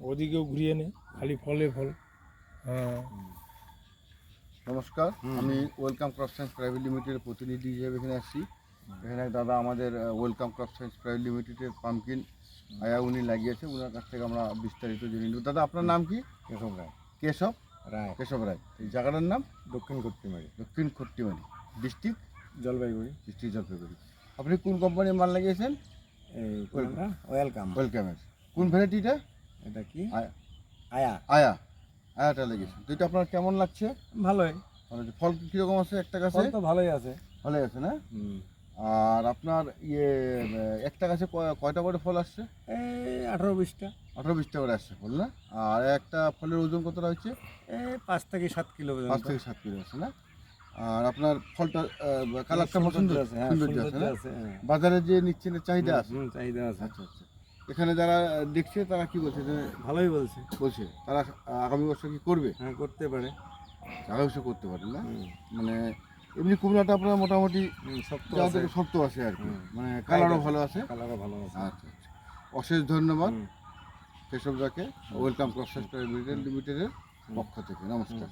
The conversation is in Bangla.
ওদিকেও ঘুরিয়ে নে, খালি ফলে ফল। হ্যাঁ, নমস্কার, আমি ওয়েলকাম ক্রপ সায়েন্স প্রাইভেট লিমিটেডের প্রতিনিধি হিসেবে এখানে আসছি। এখানে দাদা আমাদের ওয়েলকাম ক্রপ সায়েন্স প্রাইভেট লিমিটেডের পাম্পকিন আয়া উনি লাগিয়েছে, ওনার কাছ থেকে আমরা বিস্তারিত জেনে নেব। দাদা আপনার নাম কি? কেশব রায়। কেশব রায়। কেশব রায়। এই জায়গাটার নাম দক্ষিণ কর্তিমারি, দক্ষিণ খট্টিমারি, ডিস্ট্রিক্ট জলপাইগুড়ি। জলপাইগুড়ি। আপনি কোন কোম্পানির মাল লাগিয়েছেন? এই কোনটা? ওয়েলকাম। ওয়েলকামের। কোন ভ্যারাইটিটা? এটা কি? আয়া আয়া। আয়া আয়াটা লাগিয়েছেন। তো এটা আপনার কেমন লাগছে? ভালোই। মানে ফল কীরকম আছে একটা গাছে? ফল তো ভালোই আছে। ভালো আছে না? আর আপনার একটা গাছে কয়টা করে ফল আসছে? এই 18-20টা। 18-20টা করে আসছে ফল না? আর একটা ফলের ওজন কতটা হচ্ছে? এই 5 থেকে 7 কিলো 5 পর্যন্ত। থেকে 7 কিলো আছে না? আর আপনার ফলটা কালারটা পছন্দ আছে? হ্যাঁ, সৌন্দর্য আছে সৌন্দর্য না? আছে, হ্যাঁ। বাজারে যে নিচ্ছেন এর চাহিদা আছে? চাহিদা আছে। আচ্ছা আচ্ছা। এখানে যারা দেখছে তারা কি বলছে? যে ভালোই বলছে। বলছে তারা আগামী বছর কি করবে? হ্যাঁ, করতে পারে। আগামী বছর করতে পারে না? মানে এমনি কুমড়াটা আপনার মোটামুটি শক্ত যা আছে। থেকে শক্ত আছে আর কি, মানে কালারও ভালো আছে। কালারও ভালো আছে। আচ্ছা আচ্ছা, অশেষ ধন্যবাদ কেশবদাকে ওয়েলকাম ক্রপ সায়েন্স প্রাইভেট লিমিটেডের পক্ষ থেকে। নমস্কার।